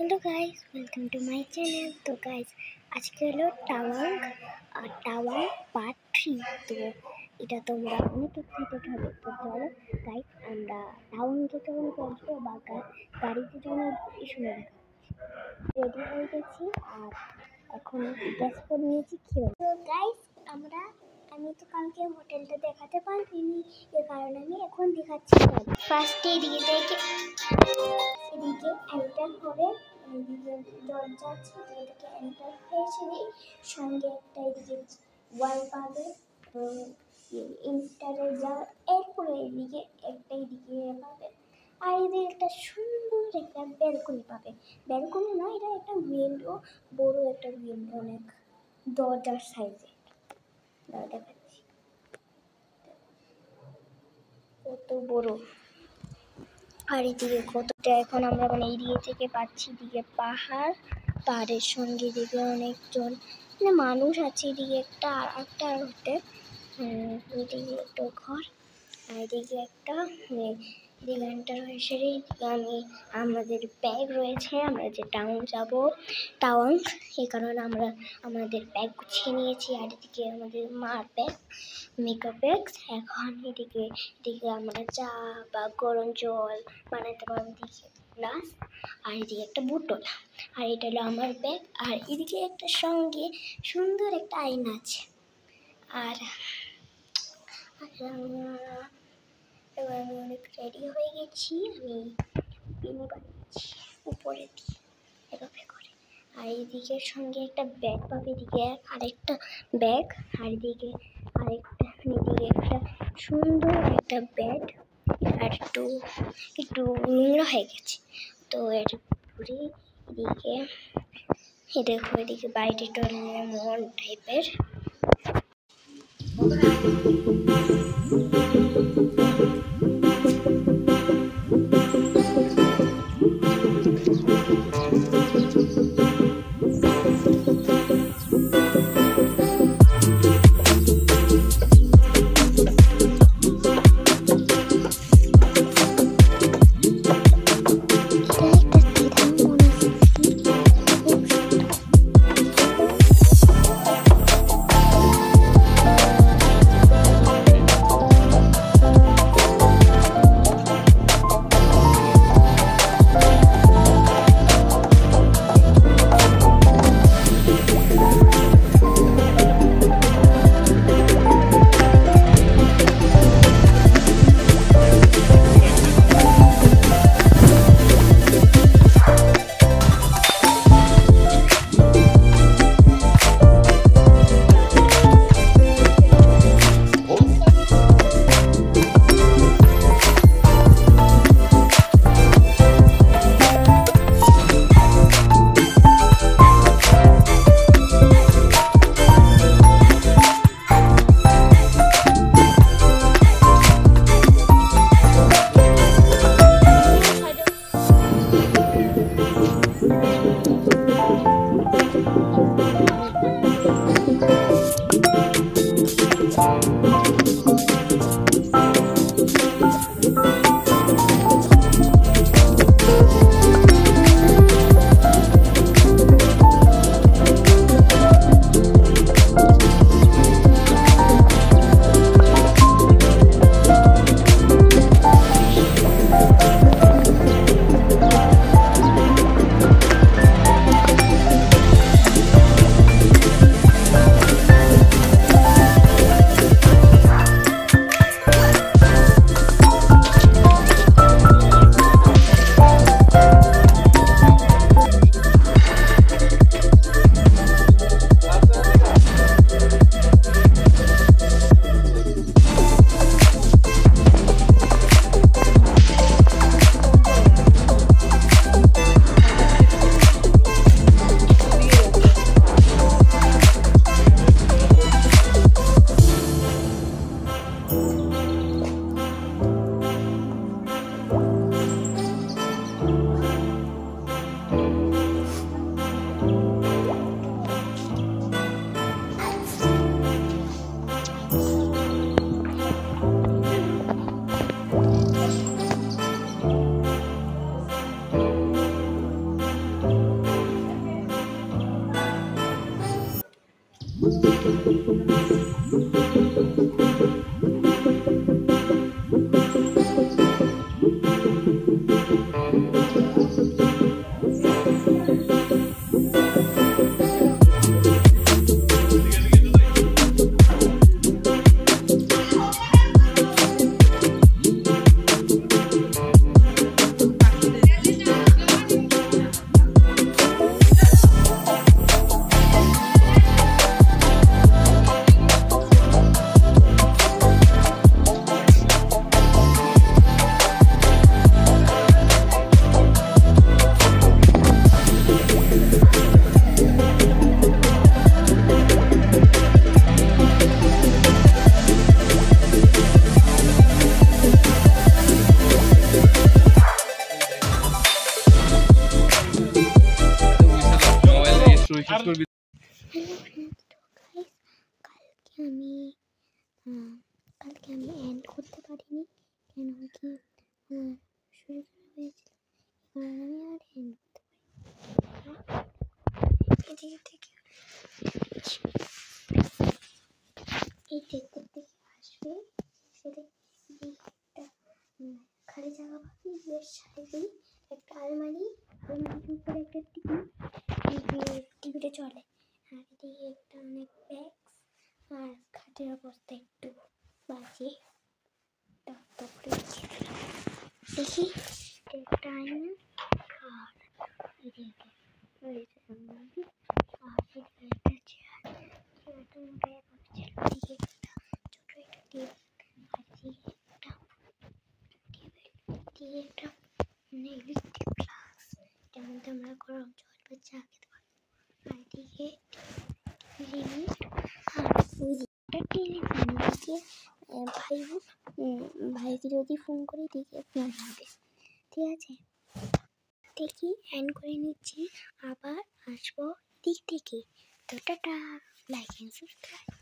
Hello guys, welcome to my channel. तो guys আজকে হলো টাওয়াং পার্ট 3। তো এটা তোমরা অনেক এক্সাইটেড হবে। তো চলো গাইস, আমরা টাওয়াংকে কেমন পৌঁছবো বা গাড়িতে যেমন শুনে রেডি হয়ে গেছি। আর এখন গ্যাস করে নিয়েছি খেয়ে। তো গাইস আমি তো কালকে হোটেলটা দেখাতে পারিনি, এ কারণে আমি এখন দেখাচ্ছি। ফার্স্টে এদিকে এন্টার হবে, এদিকে দরজা আছে, এদিকে এন্টার হয়েছে, সঙ্গে একটা এদিকে ওয়াল পাবে, ইন্টারে যাওয়ার এরপরে এদিকে একটা এদিকে পাবে, আর এদিকে একটা সুন্দর একটা ব্যালকনি পাবে। ব্যালকনি নয়, এটা একটা উইন্ডো, বড় একটা উইন্ডো, অনেক দরজার সাইজে দেখাচ্ছি কত বড়। আর এদিকে কতটা এখন আমরা এরিয়া থেকে পাচ্ছি, এদিকে পাহাড়ের সঙ্গে এদিকে অনেকজন মানুষ আছে। এদিকে একটা হোটেল, এদিকে একটা ঘর, আর এদিকে একটা এন্টার হয়েছে। আমাদের ব্যাগ রয়েছে, আমরা যে টাওয়াং, এই কারণে আমরা আমাদের ব্যাগ গুছিয়ে নিয়েছি। আর এদিকে আমাদের মার ব্যাগ, মেকআপ ব্যাগ। এখন এদিকে আমরা চা বা গরম জল বানাতে পারবো, এদিকে গ্লাস, আর এদিকে একটা বোতল। আর এটা হলো আমার ব্যাগ। আর এদিকে একটা সঙ্গে সুন্দর একটা আয়না আছে। আর এবার আমি অনেক রেডি হয়ে গেছি। আমি বিনি বানাচ্ছি উপরে দিয়ে এভাবে করে। আর এদিকে সঙ্গে একটা ব্যাগ পাবে, এদিকে আরেকটা ব্যাগ, আর এদিকে একটা সুন্দর একটা ব্যাগ। আর একটু নোংরা হয়ে গেছে, তো এর পুরি এদিকে দেখো, এদিকে বাইরে মল টাইপের। হ্যালো ফ্রেন্ডস, তো গাইস কালকে আমি এন্ড করতে পারিনি, কেন কি আমার শরীর খারাপ হয়েছিল, আমি আর এন্ড করতে পারিনি। এই ট্রেকটার থেকে আসবে, সেটা একটা খালি জায়গা পাবি, বেশ সাইডে একটা আলমারির উপরে একটা টিভিটা চলে, আর এদিকে একটা অনেক ব্যাগস, আর খাটের অবস্থা একটু বাজে। তারপরে দেখি একটা আয়না, আর এদিকে একটা চেয়ার, চেয়ারটা মোটাই ছিল, এদিকে একটা ছোট একটা টেবিল, আর এদিকে একটা ইলেকট্রিক গ্লাস, যার মধ্যে আমরা গরম জল বা চা খেতে পারবো, আর এদিকে লিমিট, আর ওইদিকটা টেলিফোন, এদিকে ভাইকে যদি ফোন করে দিকে ফোন হবে। ঠিক আছে, দেখি এন্ড করে নিচ্ছি, আবার আসবো দিক থেকে। তো টাটা, লাইক এন্ড সাবস্ক্রাইব।